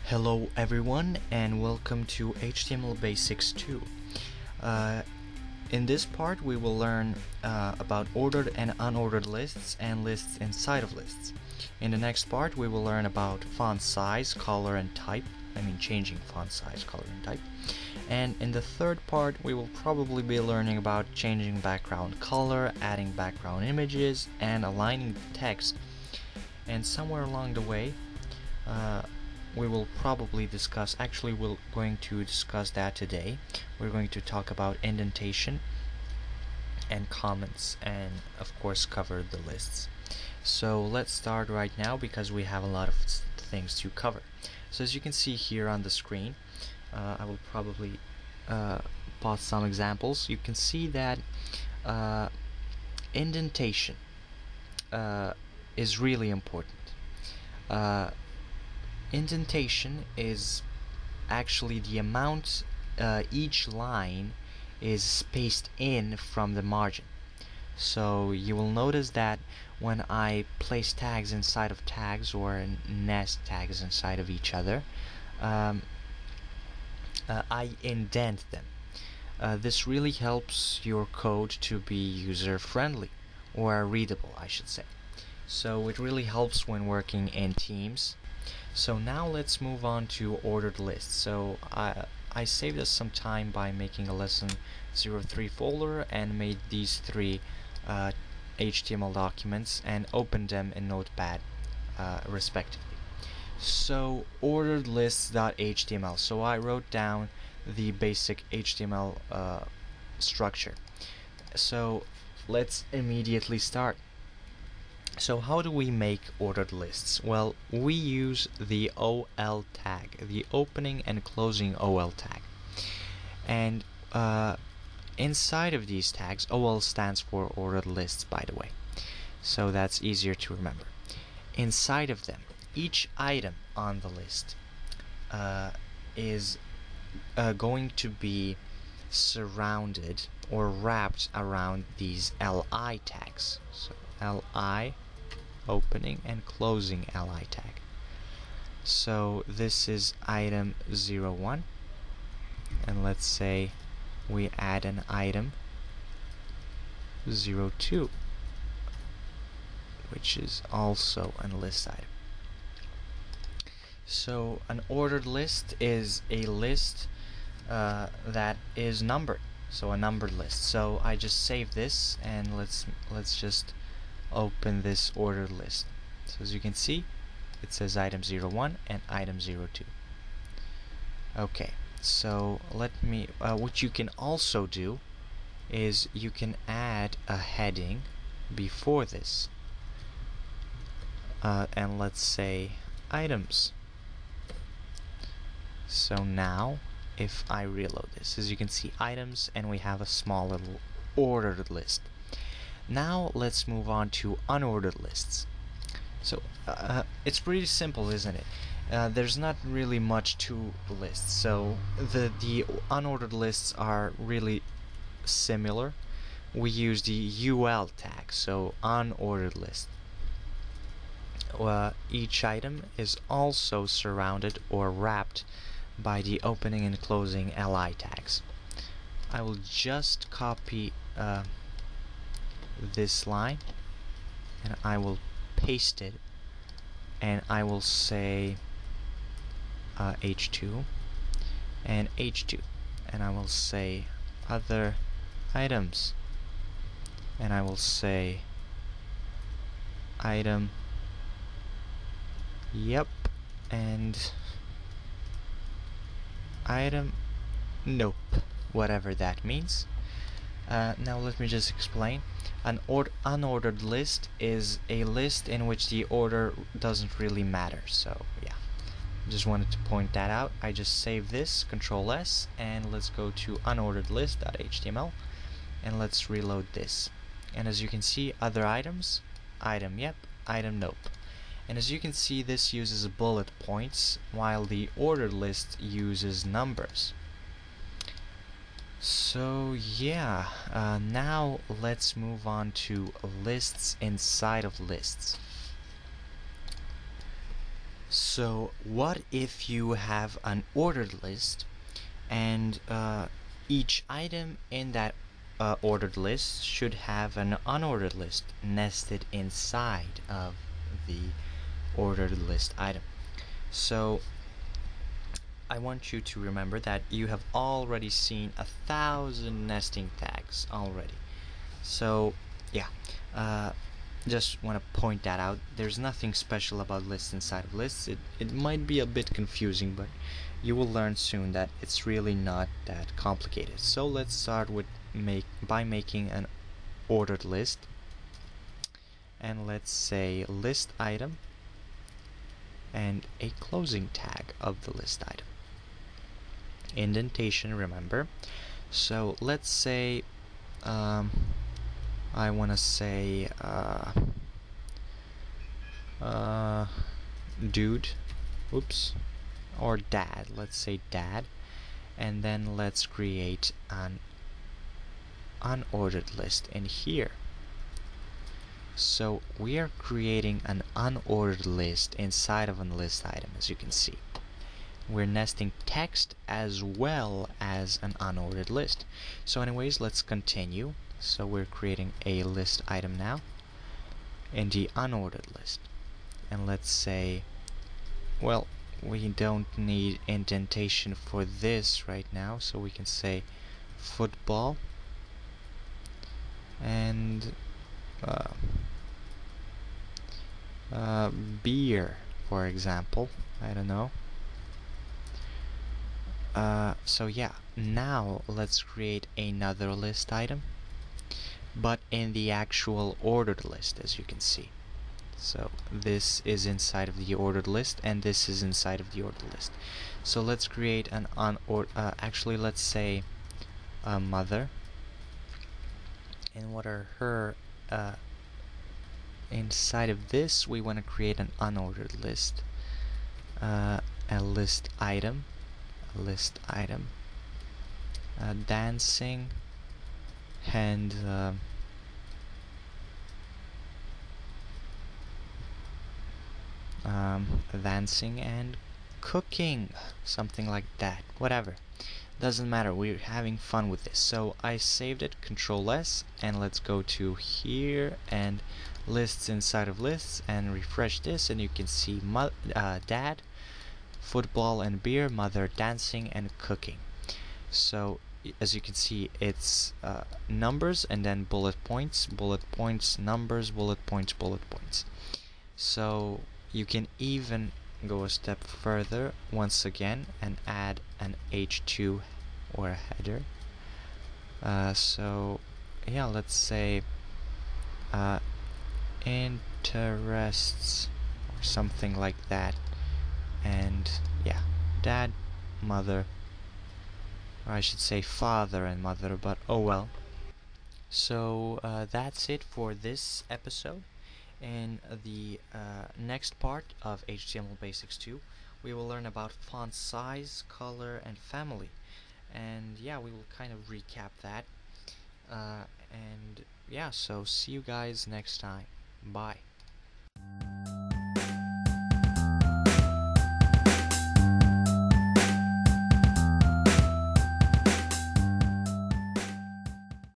Hello everyone and welcome to HTML Basics 2. In this part we will learn about ordered and unordered lists and lists inside of lists. In the next part we will learn about font size, color and type, changing font size, color and type. And in the third part we will probably be learning about changing background color, adding background images and aligning text. And somewhere along the way we will probably discuss, we're going to discuss that today. We're going to talk about indentation and comments and of course cover the lists. So let's start right now because we have a lot of things to cover. So as you can see here on the screen, I will probably pause some examples. You can see that indentation is really important. Indentation is actually the amount each line is spaced in from the margin. So you will notice that when I place tags inside of tags or nest tags inside of each other, I indent them. This really helps your code to be user-friendly, or readable I should say. So it really helps when working in teams. So now let's move on to ordered lists. So I saved us some time by making a Lesson03 folder and made these three HTML documents and opened them in Notepad respectively. So ordered lists.html. So I wrote down the basic HTML structure. So let's immediately start. So how do we make ordered lists? Well, we use the OL tag, the opening and closing OL tag. And inside of these tags, OL stands for ordered lists, by the way. So that's easier to remember. Inside of them, each item on the list is going to be surrounded or wrapped around these LI tags. So LI, opening and closing LI tag. So this is item 01, and let's say we add an item 02, which is also a list item. So an ordered list is a list that is numbered, so a numbered list. So I just save this and let's just open this ordered list. So as you can see, it says item 01 and item 02. Okay, so let me what you can also do is you can add a heading before this and let's say items. So now if I reload this, as you can see, items, and we have a small little ordered list. Now let's move on to unordered lists. So it's pretty simple, isn't it? There's not really much to lists. So the unordered lists are really similar. We use the UL tag, so unordered list. Each item is also surrounded or wrapped by the opening and closing LI tags. I will just copy this line and I will paste it, and I will say H2 and H2, and I will say other items, and I will say item, yep, and item, nope, whatever that means. Now let me just explain. An unordered list is a list in which the order doesn't really matter. So yeah, just wanted to point that out. I just save this, Control S, and let's go to unordered list.html and let's reload this. And as you can see, other items, item yep, item nope. And as you can see, this uses bullet points while the ordered list uses numbers. So yeah, now let's move on to lists inside of lists. So what if you have an ordered list and each item in that ordered list should have an unordered list nested inside of the ordered list item? So I want you to remember that you have already seen 1,000 nesting tags already. So yeah, just want to point that out. There's nothing special about lists inside of lists. It might be a bit confusing, but you will learn soon that it's really not that complicated. So let's start with by making an ordered list, and let's say list item and a closing tag of the list item. Indentation, remember. So let's say I want to say dude, oops, or dad. Let's say dad, and then let's create an unordered list in here. So we are creating an unordered list inside of a list item, as you can see. We're nesting text as well as an unordered list. So anyways, let's continue. So we're creating a list item now in the unordered list, and let's say, well, we don't need indentation for this right now, so we can say football and beer, for example. I don't know. So yeah, now let's create another list item, but in the actual ordered list, as you can see. So this is inside of the ordered list, and this is inside of the ordered list. So let's create an actually, let's say a mother, and what are her inside of this we want to create an unordered list, a list item, dancing, and dancing and cooking, something like that. Whatever, doesn't matter, we're having fun with this. So I saved it, Control S, and let's go to here and lists inside of lists and refresh this, and you can see dad, football and beer, mother, dancing and cooking. So as you can see, it's numbers and then bullet points, numbers, bullet points. So you can even go a step further once again and add an H2 or a header. So yeah, let's say interests or something like that, and yeah, dad, mother, or I should say father and mother, but oh well. So that's it for this episode. In the next part of HTML Basics 2, we will learn about font size, color, and family. And yeah, we will kind of recap that. And yeah, so see you guys next time. Bye.